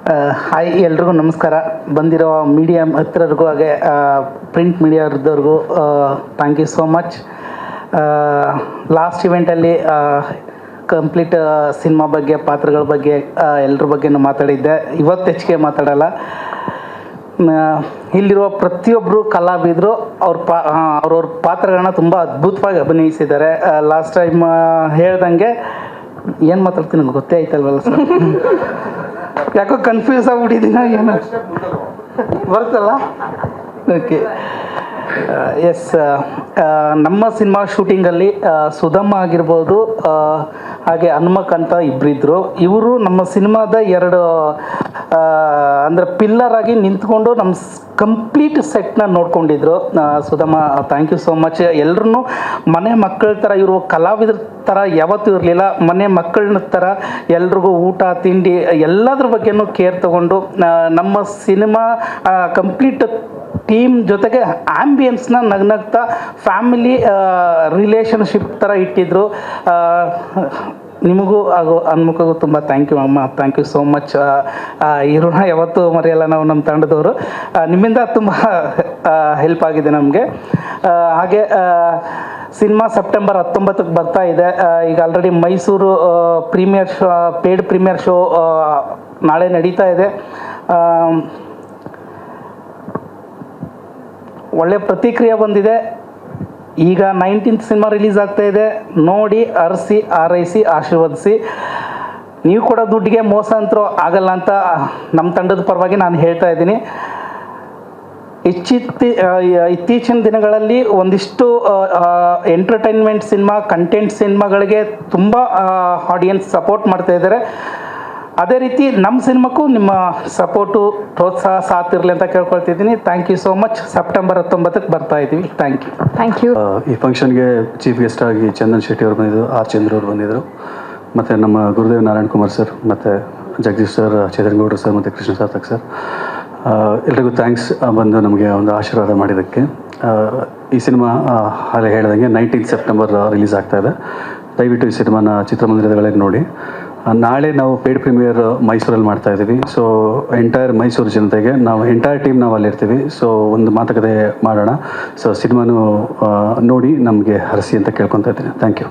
Hi, ಎಲ್ರಿಗೂ ನಮಸ್ಕಾರ. ಬಂದಿರೋ ಮೀಡಿಯಾ ಹತ್ರರಿಗೂ ಹಾಗೆ ಪ್ರಿಂಟ್ ಮೀಡಿಯಾದವ್ರಿಗೂ thank you so much. Last ಇವೆಂಟಲ್ಲಿ ಕಂಪ್ಲೀಟ್ ಸಿನಿಮಾ ಬಗ್ಗೆ, ಪಾತ್ರಗಳ ಬಗ್ಗೆ ಎಲ್ಲರ ಬಗ್ಗೆನೂ ಮಾತಾಡಿದ್ದೆ. ಇವತ್ತು ಹೆಚ್ಚಿಗೆ ಮಾತಾಡಲ್ಲ. ಇಲ್ಲಿರುವ ಪ್ರತಿಯೊಬ್ಬರು ಕಲಾವಿದರು ಅವ್ರವ್ರ ಪಾತ್ರಗಳನ್ನ ತುಂಬ ಅದ್ಭುತವಾಗಿ ಅಭಿನಯಿಸಿದ್ದಾರೆ. ಲಾಸ್ಟ್ ಟೈಮ್ ಹೇಳ್ದಂಗೆ ಏನು ಮಾತಾಡ್ತೀನಿ ನಂಗೆ ಗೊತ್ತೇ ಆಯ್ತಲ್ವಲ್ಲ ಸರ್, ಯಾಕೋ ಕನ್ಫ್ಯೂಸ್ ಆಗ್ಬಿಟ್ಟಿದ್ದೀನ, ಏನು ಬರ್ತಲ್ಲ. ಓಕೆ, ಎಸ್, ನಮ್ಮ ಸಿನಿಮಾ ಶೂಟಿಂಗಲ್ಲಿ ಸುಧಮ್ಮ ಆಗಿರ್ಬೋದು, ಹಾಗೆ ಹನುಮಕ್ ಅಂತ ಇಬ್ಬರಿದ್ದರು. ಇವರು ನಮ್ಮ ಸಿನಿಮಾದ ಎರಡು ಅಂದರೆ ಪಿಲ್ಲರ್ ಆಗಿ ನಿಂತ್ಕೊಂಡು ನಮ್ಮ ಕಂಪ್ಲೀಟ್ ಸೆಟ್ನ ನೋಡ್ಕೊಂಡಿದ್ರು. Sudhamma, thank you so much. ಎಲ್ಲರೂ ಮನೆ ಮಕ್ಕಳ ಥರ, ಇವರು ಕಲಾವಿದ್ರ ಥರ ಯಾವತ್ತೂ ಇರಲಿಲ್ಲ. ಮನೆ ಮಕ್ಕಳ ಥರ ಎಲ್ರಿಗೂ ಊಟ ತಿಂಡಿ ಎಲ್ಲದ್ರ ಬಗ್ಗೆನೂ ಕೇರ್ ತಗೊಂಡು ನಮ್ಮ ಸಿನಿಮಾ ಕಂಪ್ಲೀಟ್ ಟೀಮ್ ಜೊತೆಗೆ ಆ್ಯಂಬಿಯನ್ಸ್ನ ನಗ್ನಗ್ತಾ ಫ್ಯಾಮಿಲಿ ರಿಲೇಷನ್ಶಿಪ್ ಥರ ಇಟ್ಟಿದ್ರು. ನಿಮಗೂ ಹಾಗೂ ಹನುಮಕ್ಕಗೂ ತುಂಬ ಥ್ಯಾಂಕ್ ಯು ಅಮ್ಮ, ಥ್ಯಾಂಕ್ ಯು ಸೋ ಮಚ್. ಈ ಋಣ ಯಾವತ್ತೂ ಮರೆಯಲ್ಲ ನಾವು, ನಮ್ಮ ತಂಡದವರು. ನಿಮ್ಮಿಂದ ತುಂಬ ಹೆಲ್ಪ್ ಆಗಿದೆ ನಮಗೆ. ಹಾಗೆ ಸಿನಿಮಾ ಸೆಪ್ಟೆಂಬರ್ 19ಕ್ಕೆ ಬರ್ತಾ ಇದೆ. ಈಗ already Mysuru premiere show, paid premiere show ನಾಳೆ ನಡೀತಾ ಇದೆ. ಒಳ್ಳೆ ಪ್ರತಿಕ್ರಿಯೆ ಬಂದಿದೆ. ಈಗ 19th ಸಿನಿಮಾ ರಿಲೀಸ್ ಆಗ್ತಾ ಇದೆ. ನೋಡಿ, ಅರಸಿ, ಆರೈಸಿ, ಆಶೀರ್ವದಿಸಿ. ನೀವು ಕೊಡೋ ದುಡ್ಡಿಗೆ ಮೋಸ ಅಂತರೂ ಆಗಲ್ಲ ಅಂತ ನಮ್ಮ ತಂಡದ ಪರವಾಗಿ ನಾನು ಹೇಳ್ತಾ ಇದ್ದೀನಿ. ಇತ್ತೀಚಿನ ದಿನಗಳಲ್ಲಿ ಒಂದಿಷ್ಟು ಎಂಟರ್ಟೈನ್ಮೆಂಟ್ ಸಿನಿಮಾ, ಕಂಟೆಂಟ್ ಸಿನಿಮಾಗಳಿಗೆ ತುಂಬ ಆಡಿಯನ್ಸ್ ಸಪೋರ್ಟ್ ಮಾಡ್ತಾ ಇದ್ದಾರೆ. ಅದೇ ರೀತಿ ನಮ್ಮ ಸಿನಿಮಾಕ್ಕೂ ನಿಮ್ಮ ಸಪೋರ್ಟು, ಪ್ರೋತ್ಸಾಹ, ಸಾಥ್ ಇರಲಿ ಅಂತ ಕೇಳ್ಕೊಳ್ತಿದ್ದೀನಿ. Thank you so much. September 19ಕ್ಕೆ ಬರ್ತಾ ಇದ್ದೀವಿ. Thank you. ಈ ಫಂಕ್ಷನ್ಗೆ ಚೀಫ್ ಗೆಸ್ಟ್ ಆಗಿ ಚಂದನ್ ಶೆಟ್ಟಿ ಅವರು ಬಂದಿದ್ದರು, ಆರ್ ಚಂದ್ರ ಅವರು ಬಂದಿದ್ದರು, ಮತ್ತು ನಮ್ಮ ಗುರುದೇವ್ ನಾರಾಯಣ್ ಕುಮಾರ್ ಸರ್, ಮತ್ತು ಜಗದೀಶ್ ಸರ್, ಚೇತನ್ ಗೌಡ್ರು ಸರ್, ಮತ್ತು ಕೃಷ್ಣ ಸಾರ್ಥಕ್ ಸರ್, ಎಲ್ರಿಗೂ ಥ್ಯಾಂಕ್ಸ್ ಬಂದು ನಮಗೆ ಒಂದು ಆಶೀರ್ವಾದ ಮಾಡಿದ್ದಕ್ಕೆ. ಈ ಸಿನಿಮಾ ಹಾಗೆ ಹೇಳಿದಂಗೆ 19th ಸೆಪ್ಟೆಂಬರ್ ರಿಲೀಸ್ ಆಗ್ತಾ ಇದೆ. ದಯವಿಟ್ಟು ಈ ಸಿನಿಮಾನ ಚಿತ್ರಮಂದಿರಗಳಲ್ಲಿ ನೋಡಿ. ನಾಳೆ ನಾವು ಪೇಯ್ಡ್ ಪ್ರೀಮಿಯರ್ ಮೈಸೂರಲ್ಲಿ ಮಾಡ್ತಾ ಇದ್ದೀವಿ. ಸೊ ಎಂಟೈರ್ ಮೈಸೂರು ಜನತೆಗೆ ನಾವು ಎಂಟೈರ್ ಟೀಮ್ ನಾವು ಅಲ್ಲಿರ್ತೀವಿ. ಸೊ ಒಂದು ಮಾತುಕತೆ ಮಾಡೋಣ. ಸೊ ಸಿನಿಮಾನು ನೋಡಿ ನಮಗೆ ಹರಿಸಿ ಅಂತ ಕೇಳ್ಕೊತಾ ಇದ್ದೀನಿ. Thank you.